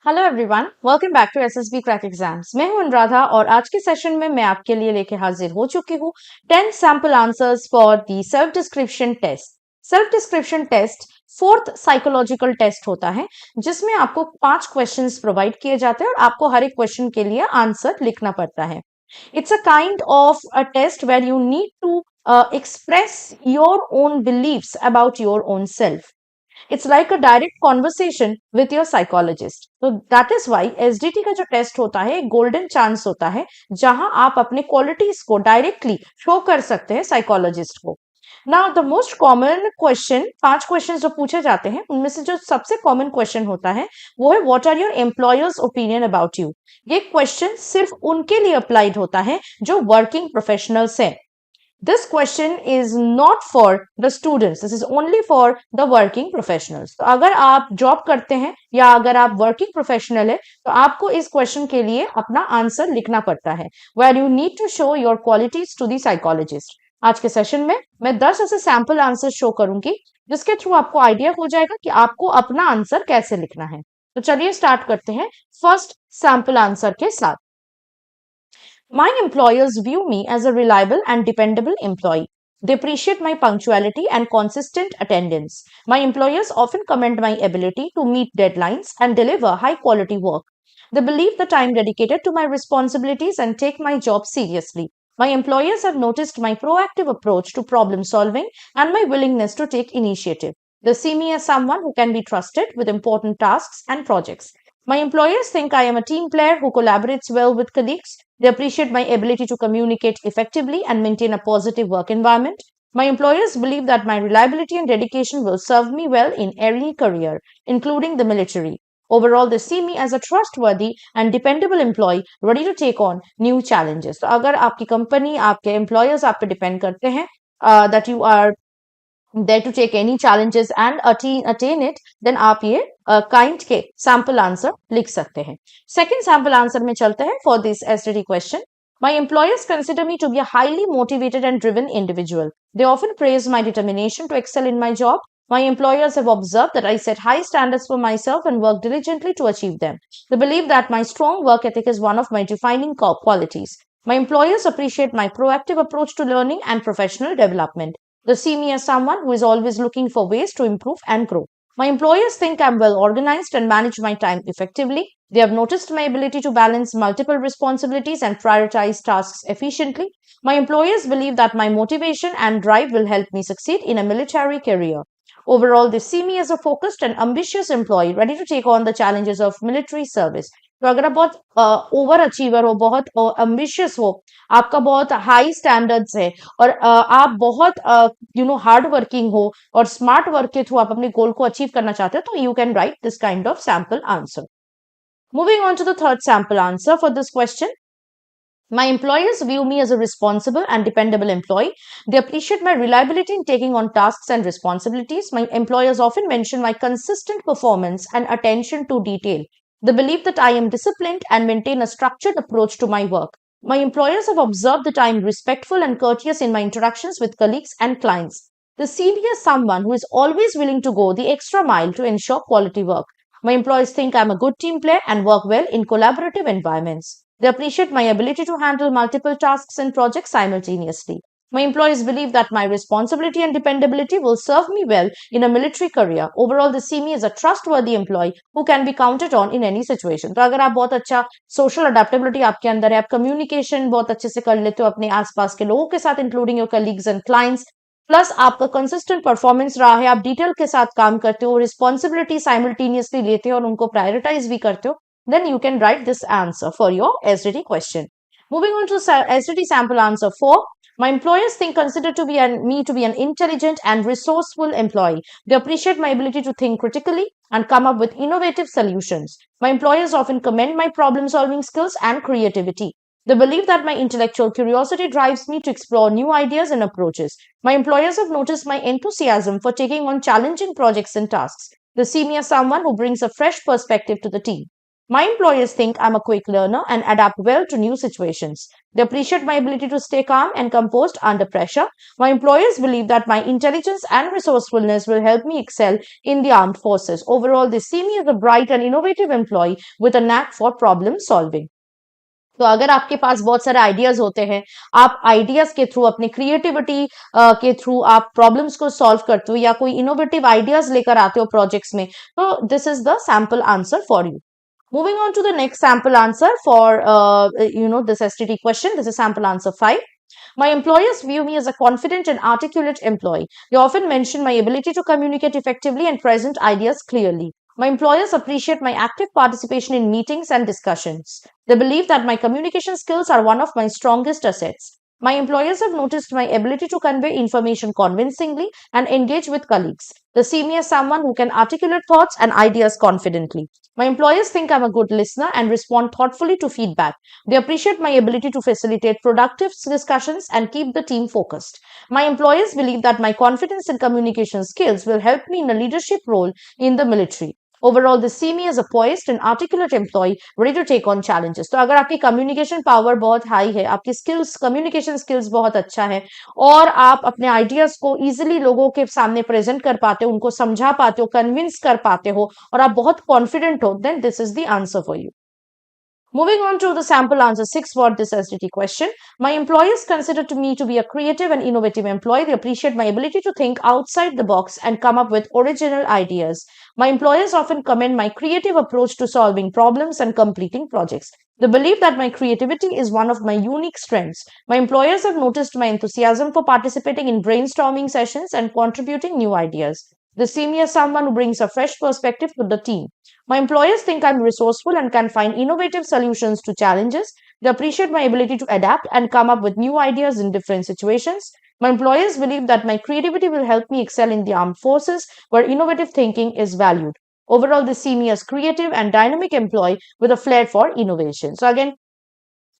Hello everyone, welcome back to SSB crack exams. मैं हूं अनुराधा और आज के सेशन में मैं आपके लिए लेके हाजिर हो चुकी हूं 10 sample answers for the self description test. Self description test fourth psychological test होता है जिसमें आपको 5 क्वेश्चंस प्रोवाइड किए जाते हैं और आपको हर एक क्वेश्चन के लिए आंसर लिखना पड़ता है। It's a kind of a test where you need to express your own beliefs about your own self. It's like a direct conversation with your psychologist. So that is why SDT का जो test होता है एक golden chance होता है जहां आप अपने क्वालिटीज को डायरेक्टली शो कर सकते हैं साइकोलॉजिस्ट को। Now the most common question, 5 question जो पूछे जाते हैं उनमें से जो सबसे कॉमन क्वेश्चन होता है वो है what are your employers opinion about you. ये क्वेश्चन सिर्फ उनके लिए अप्लाइड होता है जो वर्किंग प्रोफेशनल्स हैं। This question is not for the students. This is only for the working professionals. तो अगर आप जॉब करते हैं या अगर आप वर्किंग प्रोफेशनल है तो आपको इस क्वेश्चन के लिए अपना आंसर लिखना पड़ता है where you need to show your qualities to the psychologist. आज के सेशन में मैं 10 ऐसे सैंपल आंसर शो करूंगी जिसके थ्रू आपको आइडिया हो जाएगा कि आपको अपना आंसर कैसे लिखना है। तो चलिए स्टार्ट करते हैं फर्स्ट सैंपल आंसर के साथ। My employers view me as a reliable and dependable employee. They appreciate my punctuality and consistent attendance. My employers often commend my ability to meet deadlines and deliver high quality work. They believe that I am dedicated to my responsibilities and take my job seriously. My employers have noticed my proactive approach to problem solving and my willingness to take initiative. They see me as someone who can be trusted with important tasks and projects. My employers think I am a team player who collaborates well with colleagues. They appreciate my ability to communicate effectively and maintain a positive work environment. My employers believe that my reliability and dedication will serve me well in any career, including the military. Overall, they see me as a trustworthy and dependable employee ready to take on new challenges. तो अगर आपकी company, आपके employers आप पे depend करते हैं that you are there to take any challenges and attain it, then आप ये kind के sample answer लिख सकते हैं। Second sample answer में चलते हैं for this STD question. My employers consider me to be a highly motivated and driven individual. They often praise my determination to excel in my job. My employers have observed that I set high standards for myself and work diligently to achieve them. They believe that my strong work ethic is one of my defining qualities. My employers appreciate my proactive approach to learning and professional development. They see me as someone who is always looking for ways to improve and grow. My employers think I'm well organized and manage my time effectively. They have noticed my ability to balance multiple responsibilities and prioritize tasks efficiently. My employers believe that my motivation and drive will help me succeed in a military career. Overall, they see me as a focused and ambitious employee ready to take on the challenges of military service. तो अगर आप बहुत over achiever हो, बहुत ambitious हो, आपका बहुत high standards है और आप बहुत हार्ड वर्किंग हो और स्मार्ट वर्क के थ्रू आप अपने गोल को अचीव करना चाहते हो, तो you can write this kind of sample answer. Moving on to the third sample answer for this question. My employers view me as a responsible and dependable employee. They appreciate my reliability in taking on tasks and responsibilities. My employers often mention my consistent performance and attention to detail. They believe that I am disciplined and maintain a structured approach to my work. My employers have observed that I am respectful and courteous in my interactions with colleagues and clients. They see me as someone who is always willing to go the extra mile to ensure quality work. My employees think I'm a good team player and work well in collaborative environments. They appreciate my ability to handle multiple tasks and projects simultaneously. My employees believe that my responsibility and dependability will serve me well in a military career. Overall, they see me as a trustworthy employee who can be counted on in any situation. तो अगर आप बहुत अच्छा social adaptability आपके अंदर है, आप communication बहुत अच्छे से कर लेते हो अपने आसपास के लोगों के साथ, including your colleagues and clients, plus आपका कंसिस्टेंट परफॉर्मेंस रहा है, आप डिटेल के साथ काम करते हो, रिस्पॉन्सिबिलिटी साइमल्टेनियसली लेते हो और उनको प्रायोरिटाइज भी करते हो, then you can write this answer for your SDT question. Moving on to SDT sample answer 4. My employers consider me to be an intelligent and resourceful employee. They appreciate my ability to think critically and come up with innovative solutions. My employers often commend my problem-solving skills and creativity. They believe that my intellectual curiosity drives me to explore new ideas and approaches. My employers have noticed my enthusiasm for taking on challenging projects and tasks. They see me as someone who brings a fresh perspective to the team. My employers think I'm a quick learner and adapt well to new situations. They appreciate my ability to stay calm and composed under pressure. My employers believe that my intelligence and resourcefulness will help me excel in the armed forces. Overall, they see me as a bright and innovative employee with a knack for problem solving. तो अगर आपके पास बहुत सारे ideas होते हैं, आप ideas के through अपनी क्रिएटिविटी के थ्रू आप प्रॉब्लम्स को सॉल्व करते हो या कोई इनोवेटिव आइडियाज लेकर आते हो प्रोजेक्ट्स में, तो this is the sample answer for you. Moving on to the next sample answer for this STT question. This is sample answer 5. My employers view me as a confident and articulate employee. They often mention my ability to communicate effectively and present ideas clearly. My employers appreciate my active participation in meetings and discussions. They believe that my communication skills are one of my strongest assets. My employers have noticed my ability to convey information convincingly and engage with colleagues. They see me as someone who can articulate thoughts and ideas confidently. My employers think I'm a good listener and respond thoughtfully to feedback. They appreciate my ability to facilitate productive discussions and keep the team focused. My employers believe that my confidence and communication skills will help me in a leadership role in the military. Overall, they see me as a poised and articulate employee ready to take on challenges. तो अगर आपकी communication power बहुत high है, आपकी skills, communication skills बहुत अच्छा है और आप अपने ideas को easily लोगों के सामने present कर पाते हो, उनको समझा पाते हो, convince कर पाते हो और आप बहुत confident हो, then this is the answer for you. Moving on to the sample answer 6 for this STT question. My employers consider me to be a creative and innovative employee. They appreciate my ability to think outside the box and come up with original ideas. My employers often commend my creative approach to solving problems and completing projects. They believe that my creativity is one of my unique strengths. My employers have noticed my enthusiasm for participating in brainstorming sessions and contributing new ideas. They see me as someone who brings a fresh perspective to the team. My employers think I'm resourceful and can find innovative solutions to challenges. They appreciate my ability to adapt and come up with new ideas in different situations. My employers believe that my creativity will help me excel in the armed forces where innovative thinking is valued. Overall, they see me as creative and dynamic employee with a flair for innovation. So again,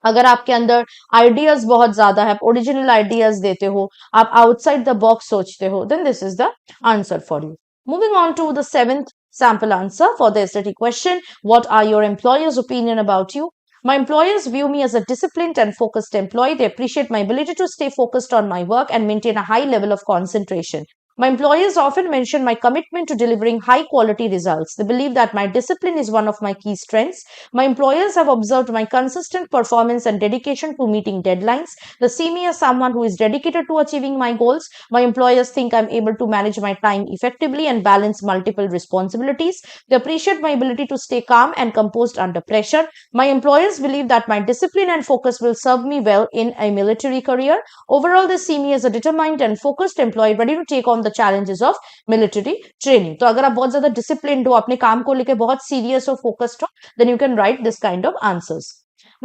अगर आपके अंदर ideas बहुत ज्यादा है, आप original ideas देते हो, आप आउटसाइड द बॉक्स सोचते हो, then this is the answer for you. Moving on to the seventh sample answer for the STT question. What are your employers' opinion about you? My employers view me as a disciplined and focused employee. They appreciate my ability to stay focused on my work and maintain a high level of concentration. My employers often mention my commitment to delivering high quality results. They believe that my discipline is one of my key strengths. My employers have observed my consistent performance and dedication to meeting deadlines. They see me as someone who is dedicated to achieving my goals. My employers think I'm able to manage my time effectively and balance multiple responsibilities. They appreciate my ability to stay calm and composed under pressure. My employers believe that my discipline and focus will serve me well in a military career. Overall, they see me as a determined and focused employee ready to take on the challenges of military training. तो अगर आप बहुत ज्यादा disciplined हो, अपने काम को लेके बहुत serious हो, focused हो, then you can write this kind of answers.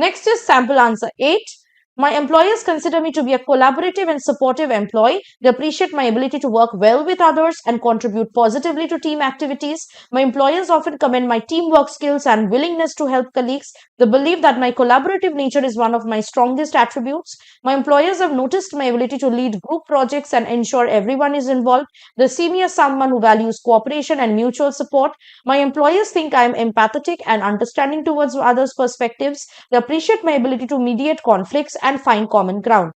Next is sample answer 8. My employers consider me to be a collaborative and supportive employee. They appreciate my ability to work well with others and contribute positively to team activities. My employers often commend my teamwork skills and willingness to help colleagues. They believe that my collaborative nature is one of my strongest attributes. My employers have noticed my ability to lead group projects and ensure everyone is involved. They see me as someone who values cooperation and mutual support. My employers think I am empathetic and understanding towards others' perspectives. They appreciate my ability to mediate conflicts and find common ground.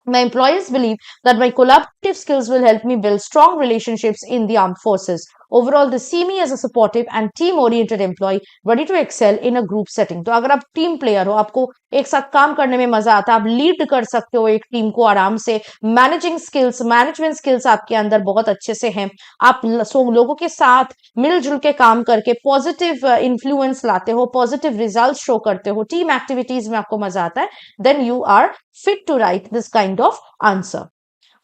My employers believe that my collaborative skills will help me build strong relationships in the armed forces. Overall, they see me as a supportive and team-oriented employee ready to excel in a group setting. तो अगर आप team player हो, आपको एक साथ काम करने में मजा आता है, आप लीड कर सकते हो एक टीम को आराम से, मैनेजमेंट स्किल्स आपके अंदर बहुत अच्छे से हैं, आप लोगों के साथ मिलजुल के काम करके पॉजिटिव इन्फ्लुएंस लाते हो, पॉजिटिव रिजल्ट शो करते हो, टीम एक्टिविटीज में आपको मजा आता है, then you are fit to write this kind of answer.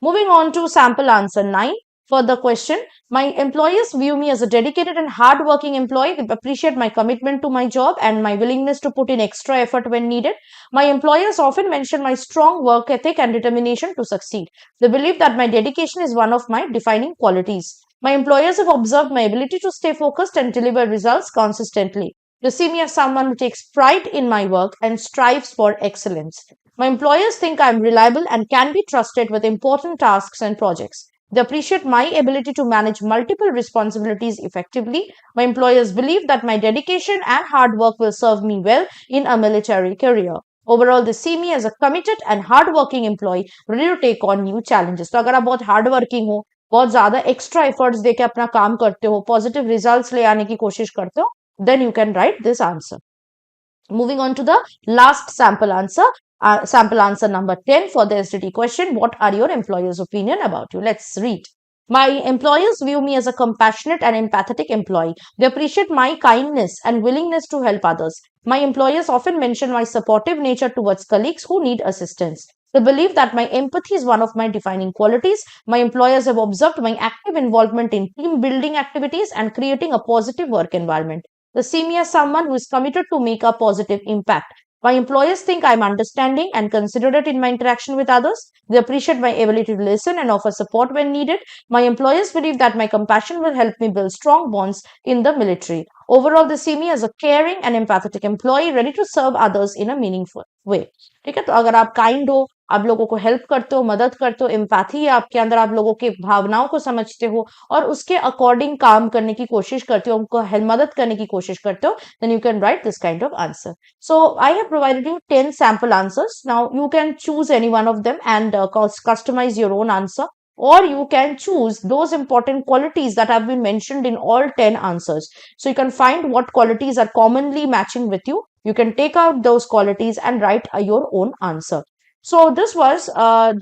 Moving on to sample answer 9 for the question. My employers view me as a dedicated and hardworking employee. They appreciate my commitment to my job and my willingness to put in extra effort when needed. My employers often mention my strong work ethic and determination to succeed. They believe that my dedication is one of my defining qualities. My employers have observed my ability to stay focused and deliver results consistently. They see me as someone who takes pride in my work and strives for excellence. My employers think I am reliable and can be trusted with important tasks and projects. They appreciate my ability to manage multiple responsibilities effectively. My employers believe that my dedication and hard work will serve me well in a military career. Overall, they see me as a committed and hardworking employee ready to take on new challenges. तो अगर आप बहुत hard working हो, बहुत ज्यादा extra efforts देके अपना काम करते हो, पॉजिटिव रिजल्ट्स ले आने की कोशिश करते हो, then you can write this answer. Moving on to the last sample answer. Sample answer number 10 for the SDT question. What are your employers' opinion about you? Let's read. My employers view me as a compassionate and empathetic employee. They appreciate my kindness and willingness to help others. My employers often mention my supportive nature towards colleagues who need assistance. They believe that my empathy is one of my defining qualities. My employers have observed my active involvement in team building activities and creating a positive work environment. They see me as someone who is committed to make a positive impact. My employers think I'm understanding and considerate in my interaction with others. They appreciate my ability to listen and offer support when needed. My employers believe that my compassion will help me build strong bonds in the military. Overall, they see me as a caring and empathetic employee ready to serve others in a meaningful way. ठीक है, तो अगर आप kind हो, आप लोगों को help करते हो, मदद करते हो, एम्पैथी है आपके अंदर, आप लोगों के भावनाओं को समझते हो और उसके अकॉर्डिंग काम करने की कोशिश करते हो, उनको मदद करने की कोशिश करते हो, then you can write this kind of answer. So I have provided you 10 sample answers. Now you can choose any one of them and customize your own answer, or you can choose those important qualities that have been mentioned in all 10 answers. So you can find what qualities are commonly matching with you. You can take out those qualities and write your own answer. So this was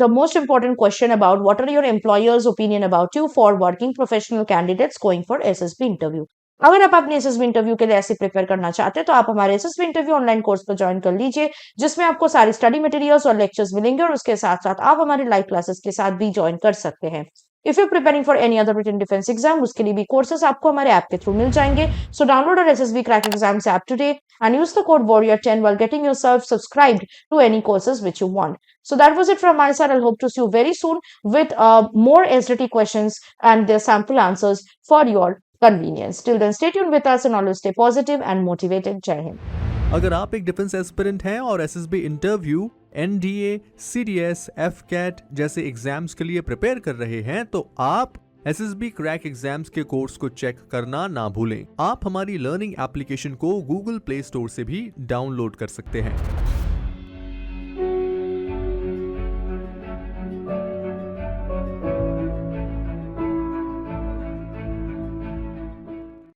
the most important question about what are your employers' opinion about you for working professional candidates going for SSB interview. अगर आप अपने SSB interview के लिए ऐसे prepare करना चाहते हैं तो आप हमारे एसएसबी इंटरव्यू ऑनलाइन कोर्स पर ज्वाइन कर लीजिए, जिसमें आपको सारी स्टडी मटेरियल्स और लेक्चर्स मिलेंगे और उसके साथ साथ आप हमारे लाइव क्लासेस के साथ भी ज्वाइन कर सकते हैं. If you preparing for any other written defence exam, उसके लिए भी कोर्सेस आपको हमारे ऐप के थ्रू मिल जाएंगे. So download our SSB crack exams app today and use the code warrior10 while getting yourself subscribed to any courses which you want. So that was it from my side. I'll hope to see you very soon with more SDT questions and their sample answers for your convenience. Till then, stay tuned with us and always stay positive and motivated. Jai Hind. अगर आप एक defence aspirant हैं और SSB interview, NDA, CDS, AFCAT जैसे exams के लिए prepare कर रहे हैं तो आप एसएसबी क्रैक एग्जाम्स के कोर्स को चेक करना ना भूलें. आप हमारी लर्निंग एप्लीकेशन को गूगल प्ले स्टोर से भी डाउनलोड कर सकते हैं.